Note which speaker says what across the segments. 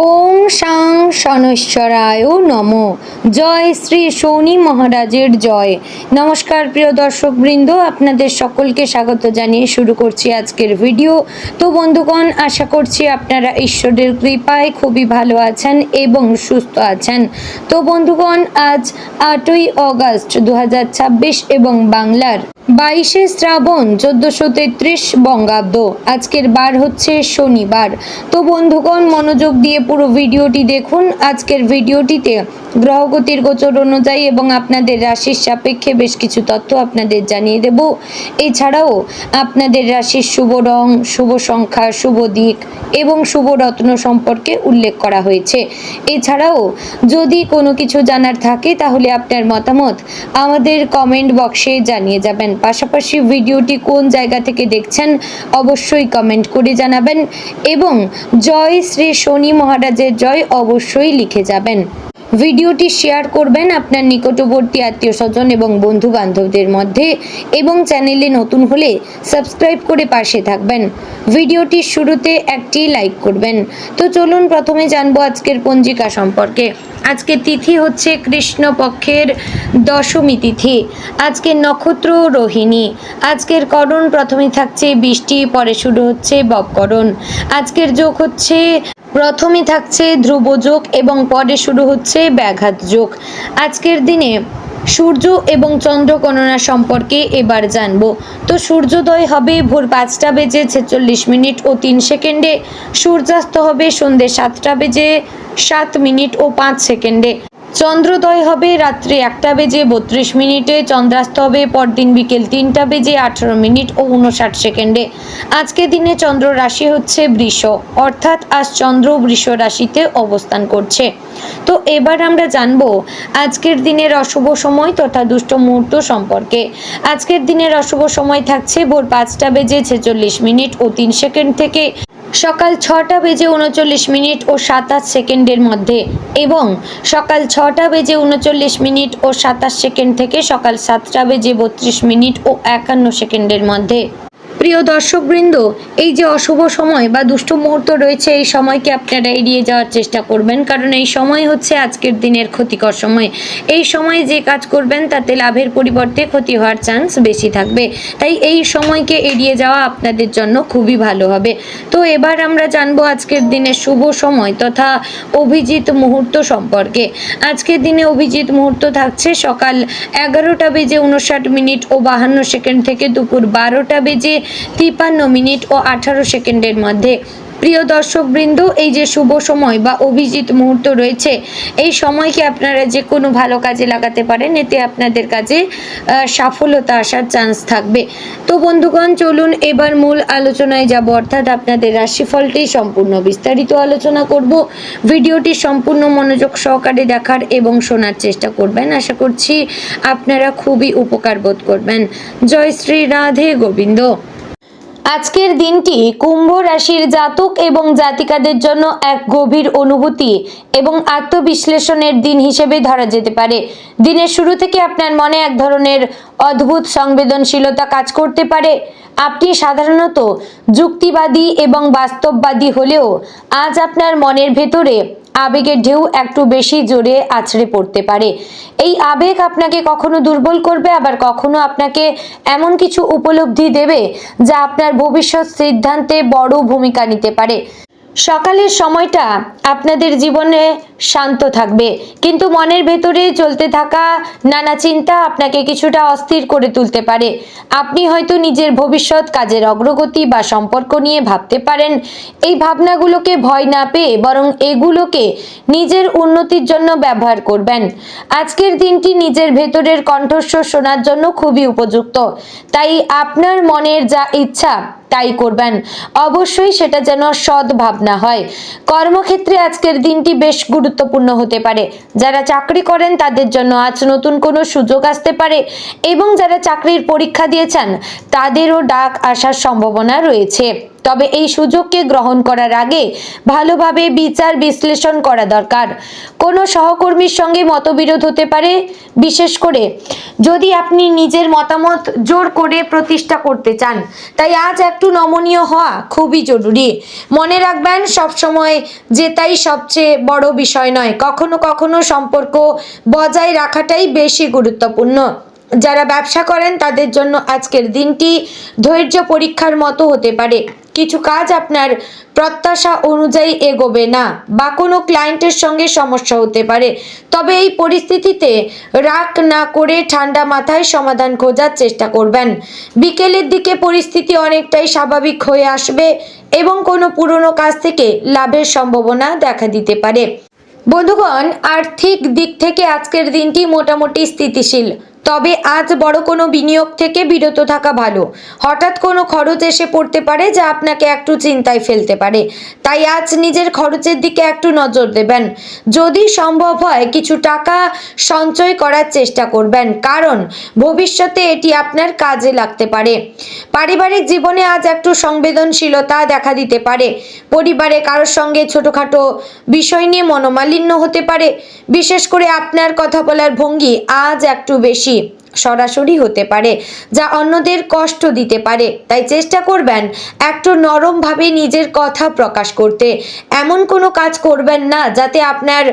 Speaker 1: ওং শাং শনৈশ্বরায় নমো। জয় শ্রী শনি মহারাজের জয়। নমস্কার প্রিয় দর্শক বৃন্দ, আপনাদের সকলকে স্বাগত জানিয়ে শুরু করছি আজকের ভিডিও। তো বন্ধুগণ, আশা করছি আপনারা ঈশ্বরের কৃপায় খুবই ভালো আছেন এবং সুস্থ আছেন। তো বন্ধুগণ, আজ 8ই অগস্ট 2026 এবং বাংলার 22শে শ্রাবণ 1433 বঙ্গাব্দ। আজকের বার হচ্ছে শনিবার। তো বন্ধুগণ, মনোযোগ দিয়ে পুরো ভিডিওটি দেখুন। আজকের ভিডিওটিতে গ্রহগতির গোচর অনুযায়ী এবং আপনাদের রাশির সাপেক্ষে বেশ কিছু তথ্য আপনাদের জানিয়ে দেব। এছাড়াও আপনাদের রাশির শুভ রং, শুভ সংখ্যা, শুভ দিক এবং শুভ রত্ন সম্পর্কে উল্লেখ করা হয়েছে। এছাড়াও যদি কোনো কিছু জানার থাকে তাহলে আপনার মতামত আমাদের কমেন্ট বক্সে জানিয়ে যাবেন। পাশাপাশি ভিডিওটি কোন জায়গা থেকে দেখছেন অবশ্যই কমেন্ট করে জানাবেন এবং জয় শ্রী শনি মহারাজের জয় অবশ্যই লিখে যাবেন। ভিডিওটি শেয়ার করবেন আপনার নিকটবর্তী আত্মীয় স্বজন এবং বন্ধু বান্ধবদের মধ্যে এবং চ্যানেলে নতুন হলে সাবস্ক্রাইব করে পাশে থাকবেন। ভিডিওটির শুরুতে একটি লাইক করবেন। তো চলুন প্রথমে জানবো আজকের পঞ্জিকা সম্পর্কে। আজকের তিথি হচ্ছে কৃষ্ণপক্ষের দশমী তিথি। আজকের নক্ষত্র রোহিণী। আজকের করণ প্রথমে থাকছে বৃষ্টি, পরে শুরু হচ্ছে ববকরণ। আজকের যোগ হচ্ছে প্রথমে থাকছে ধ্রুব যোগ এবং পরে শুরু হচ্ছে ব্যাঘাত যোগ। আজকের দিনে সূর্য এবং চন্দ্র গণনা সম্পর্কে এবার জানবো। তো সূর্যোদয় হবে ভোর 5টা বেজে 46 মিনিট ও 3 সেকেন্ডে। সূর্যাস্ত হবে সন্ধ্যে 7টা বেজে 7 মিনিট ও 5 সেকেন্ডে। চন্দ্রোদয় হবে রাত্রি 1টা বেজে 32 মিনিটে। চন্দ্রাস্ত হবে পরদিন বিকেল 3টা বেজে 18 মিনিট ও 59 সেকেন্ডে। আজকে দিনে চন্দ্র রাশি হচ্ছে বৃষ, অর্থাৎ আজ চন্দ্র বৃষ রাশিতে অবস্থান করছে। তো এবার আমরা জানবো আজকের দিনের অশুভ সময় তথা দুষ্ট মুহূর্ত সম্পর্কে। আজকের দিনের অশুভ সময় থাকছে ভোর 5টা বেজে 46 মিনিট ও 3 সেকেন্ড থেকে সকাল 6টা বেজে 39 মিনিট ও 27 সেকেন্ডের মধ্যে এবং সকাল 6টা বেজে 39 মিনিট ও 27 সেকেন্ড থেকে সকাল 7টা বেজে 32 মিনিট ও 51 সেকেন্ডের মধ্যে। প্রিয় দর্শকবৃন্দ, এই যে অশুভ সময় বা দুষ্ট মুহূর্ত রয়েছে, এই সময়কে আপনারা এড়িয়ে যাওয়ার চেষ্টা করবেন, কারণ এই সময় হচ্ছে আজকের দিনের ক্ষতিকর সময়। এই সময়ে যে কাজ করবেন তাতে লাভের পরিবর্তে ক্ষতি হওয়ার চান্স বেশি থাকবে, তাই এই সময়কে এড়িয়ে যাওয়া আপনাদের জন্য খুবই ভালো হবে। তো এবার আমরা জানবো আজকের দিনের শুভ সময় তথা অভিজিৎ মুহূর্ত সম্পর্কে। আজকের দিনে অভিজিৎ মুহূর্ত থাকছে সকাল 11টা বেজে 59 মিনিট ও 52 সেকেন্ড থেকে দুপুর 12টা বেজে 53 মিনিট ও 18 সেকেন্ডের মধ্যে। প্রিয় দর্শকবৃন্দ, এই যে শুভ সময় বা অভিজিৎ মুহূর্ত রয়েছে, এই সময়কে আপনারা যে কোনো ভালো কাজে লাগাতে পারেন, এতে আপনাদের কাজে সফলতা আসার চান্স থাকবে। তো বন্ধুগণ, চলুন এবার মূল আলোচনায় যাব, অর্থাৎ আপনাদের রাশিফলটি সম্পূর্ণ বিস্তারিত আলোচনা করব। ভিডিওটি সম্পূর্ণ মনোযোগ সহকারে দেখার এবং শোনার চেষ্টা করবেন। আশা করছি আপনারা খুবই উপকার বোধ করবেন। জয় শ্রী রাধে গোবিন্দ। আজকের দিনটি কুম্ভ রাশির জাতক এবং জাতিকাদের জন্য এক গভীর অনুভূতি এবং আত্মবিশ্লেষণের দিন হিসেবে ধরা যেতে পারে। দিনের শুরু থেকে আপনার মনে এক ধরনের অদ্ভুত সংবেদনশীলতা কাজ করতে পারে। আপনি সাধারণত যুক্তিবাদী এবং বাস্তববাদী হলেও আজ আপনার মনের ভেতরে আবেগের ঢেউ একটু বেশি জোরে আছড়ে পড়তে পারে। এই আবেগ আপনাকে কখনো দুর্বল করবে, আবার কখনো আপনাকে এমন কিছু উপলব্ধি দেবে যা আপনার ভবিষ্যৎ সিদ্ধান্তে বড় ভূমিকা নিতে পারে। সকালের সময়টা আপনাদের জীবনে শান্ত থাকবে, কিন্তু মনের ভেতরে চলতে থাকা নানা চিন্তা আপনাকে কিছুটা অস্থির করে তুলতে পারে। আপনি হয়তো নিজের ভবিষ্যৎ, কাজের অগ্রগতি বা সম্পর্ক নিয়ে ভাবতে পারেন। এই ভাবনাগুলোকে ভয় না পেয়ে বরং এগুলোকে নিজের উন্নতির জন্য ব্যবহার করবেন। আজকের দিনটি নিজের ভেতরের কণ্ঠস্বর শোনার জন্য খুবই উপযুক্ত, তাই আপনার মনের যা ইচ্ছা তাই করবেন। অবশ্যই সেটা যেন সৎ ভাবনা হয়। কর্মক্ষেত্রে আজকের দিনটি বেশ গুরুত্বপূর্ণ হতে পারে। যারা চাকরি করেন তাদের জন্য আজ নতুন কোনো সুযোগ আসতে পারে এবং যারা চাকরির পরীক্ষা দিয়েছেন তাদেরও ডাক আসার সম্ভাবনা রয়েছে। তবে এই সুযোগকে গ্রহণ করার আগে ভালোভাবে বিচার বিশ্লেষণ করা দরকার। কোনো সহকর্মীর সঙ্গে মতবিরোধ হতে পারে, বিশেষ করে যদি আপনি নিজের মতামত জোর করে প্রতিষ্ঠা করতে চান। তাই আজ একটু নমনীয় হওয়া খুবই জরুরি। মনে রাখবেন, সবসময় জেতাই সবচেয়ে বড় বিষয় নয়, কখনো কখনো সম্পর্ক বজায় রাখাটাই বেশি গুরুত্বপূর্ণ। যারা ব্যবসা করেন তাদের জন্য আজকের দিনটি ধৈর্য পরীক্ষার মতো হতে পারে। কিছু কাজ আপনার প্রত্যাশা অনুযায়ী এগোবে না বা কোনো ক্লায়েন্টের সঙ্গে সমস্যা হতে পারে। তবে এই পরিস্থিতিতে রাগ না করে ঠান্ডা মাথায় সমাধান খোঁজার চেষ্টা করবেন। বিকেলের দিকে পরিস্থিতি অনেকটাই স্বাভাবিক হয়ে আসবে এবং কোনো পুরনো কাজ থেকে লাভের সম্ভাবনা দেখা দিতে পারে। বন্ধুগণ, আর্থিক দিক থেকে আজকের দিনটি মোটামুটি স্থিতিশীল। তবে আজ বড় কোনো বিনিয়োগ থেকে বিরত থাকা ভালো। হঠাৎ কোনো খরচ এসে পড়তে পারে যা আপনাকে একটু চিন্তায় ফেলতে পারে। তাই আজ নিজের খরচের দিকে একটু নজর দেবেন। যদি সম্ভব হয় কিছু টাকা সঞ্চয় করার চেষ্টা করবেন, কারণ ভবিষ্যতে এটি আপনার কাজে লাগতে পারে। পারিবারিক জীবনে আজ একটু সংবেদনশীলতা দেখা দিতে পারে। পরিবারে কারোর সঙ্গে ছোটখাটো বিষয় নিয়ে মনোমালিন্য হতে পারে। বিশেষ করে আপনার কথা বলার ভঙ্গি আজ একটু বেশি সরাসরি হতে পারে, যা অন্যদের কষ্ট দিতে পারে। তাই চেষ্টা করবেন একটু নরমভাবে নিজের কথা প্রকাশ করতে। এমন কোনো কাজ করবেন না যাতে আপনার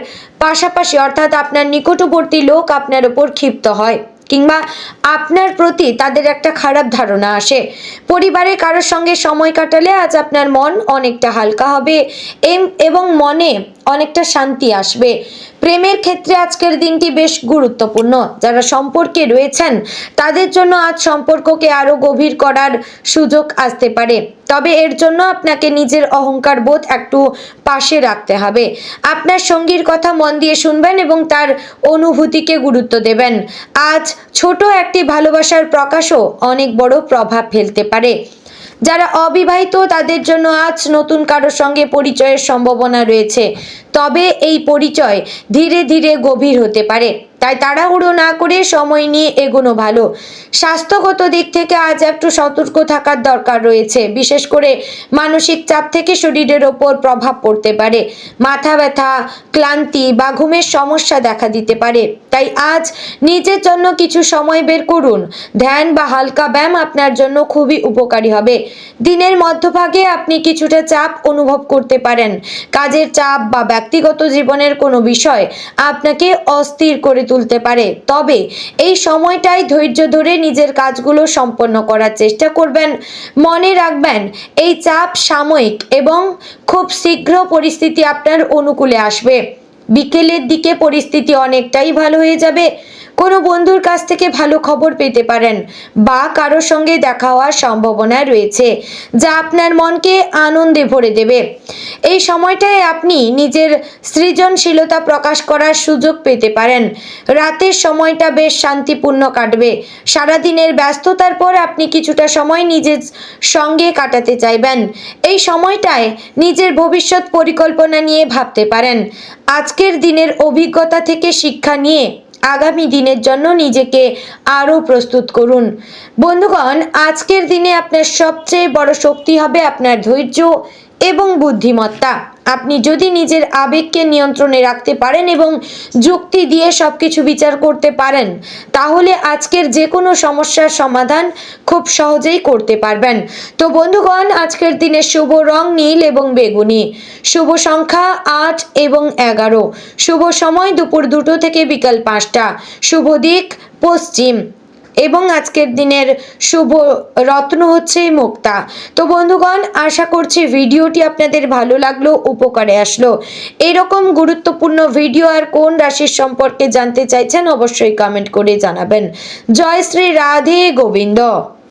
Speaker 1: পাশাপাশি অর্থাৎ আপনার নিকটবর্তী লোক আপনার উপর ক্ষিপ্ত হয় কিংবা আপনার প্রতি তাদের একটা খারাপ ধারণা আসে। পরিবারে কারোর সঙ্গে সময় কাটালে আজ আপনার মন অনেকটা হালকা হবে এবং মনে অনেকটা শান্তি আসবে। প্রেমের ক্ষেত্রে আজকের দিনটি বেশ গুরুত্বপূর্ণ। যারা সম্পর্কে রয়েছেন তাদের জন্য আজ সম্পর্ককে আরো গভীর করার সুযোগ আসতে পারে। তবে এর জন্য আপনাকে নিজের অহংকার বোধ একটু পাশে রাখতে হবে। আপনার সঙ্গীর কথা মন দিয়ে শুনবেন এবং তার অনুভূতিকে গুরুত্ব দেবেন। আজ ছোট একটি ভালোবাসার প্রকাশও অনেক বড় প্রভাব ফেলতে পারে। যারা অবিবাহিত তাদের জন্য আজ নতুন কারোর সঙ্গে পরিচয়ের সম্ভাবনা রয়েছে। তবে এই পরিচয় ধীরে ধীরে গভীর হতে পারে, তাই তাড়াহুড়ো না করে সময় নিয়ে এগোনো ভালো। স্বাস্থ্যগত দিক থেকে আজ একটু সতর্ক থাকার দরকার রয়েছে। বিশেষ করে মানসিক চাপ থেকে শরীরের ওপর প্রভাব পড়তে পারে। মাথা ব্যথা, ক্লান্তি বা ঘুমের সমস্যা দেখা দিতে পারে। তাই আজ নিজের জন্য কিছু সময় বের করুন। ধ্যান বা হালকা ব্যায়াম আপনার জন্য খুবই উপকারী হবে। দিনের মধ্যভাগে আপনি কিছুটা চাপ অনুভব করতে পারেন। কাজের চাপ বা ব্যক্তিগত জীবনের কোনো বিষয় আপনাকে অস্থির করে তুলতে পারে। তবে এই সময়টাই ধৈর্য ধরে নিজের কাজগুলো সম্পন্ন করার চেষ্টা করবেন। মনে রাখবেন, এই চাপ সাময়িক এবং খুব শীঘ্র পরিস্থিতি আপনার অনুকূলে আসবে। বিকেলের দিকে পরিস্থিতি অনেকটাই ভালো হয়ে যাবে। কোনো বন্ধুর কাছ থেকে ভালো খবর পেতে পারেন বা কারোর সঙ্গে দেখা হওয়ার সম্ভাবনা রয়েছে যা আপনার মনকে আনন্দে ভরে দেবে। এই সময়টায় আপনি নিজের সৃজনশীলতা প্রকাশ করার সুযোগ পেতে পারেন। রাতের সময়টা বেশ শান্তিপূর্ণ কাটবে। সারাদিনের ব্যস্ততার পর আপনি কিছুটা সময় নিজের সঙ্গে কাটাতে চাইবেন। এই সময়টায় নিজের ভবিষ্যৎ পরিকল্পনা নিয়ে ভাবতে পারেন। আজকের দিনের অভিজ্ঞতা থেকে শিক্ষা নিয়ে আগামী দিনের জন্য নিজেকে আরও প্রস্তুত করুন। বন্ধুগণ, আজকের দিনে আপনার সবচেয়ে বড় শক্তি হবে আপনার ধৈর্য এবং বুদ্ধিমত্তা। আপনি যদি নিজের আবেগকে নিয়ন্ত্রণে রাখতে পারেন এবং যুক্তি দিয়ে সবকিছু বিচার করতে পারেন, তাহলে আজকের যে কোনো সমস্যার সমাধান খুব সহজেই করতে পারবেন। তো বন্ধুগণ, আজকের দিনের শুভ রং নীল এবং বেগুনি, শুভ সংখ্যা 8 এবং 11, শুভ সময় দুপুর 2টো থেকে বিকাল 5টা, শুভ দিক পশ্চিম এবং আজকের দিনের শুভ রত্ন হচ্ছে মুক্তা। তো বন্ধুগণ, আশা করছি ভিডিওটি আপনাদের ভালো লাগলো, উপকারে আসলো। এরকম গুরুত্বপূর্ণ ভিডিও আর কোন রাশির সম্পর্কে জানতে চাইছেন অবশ্যই কমেন্ট করে জানাবেন। জয় শ্রী রাধে গোবিন্দ।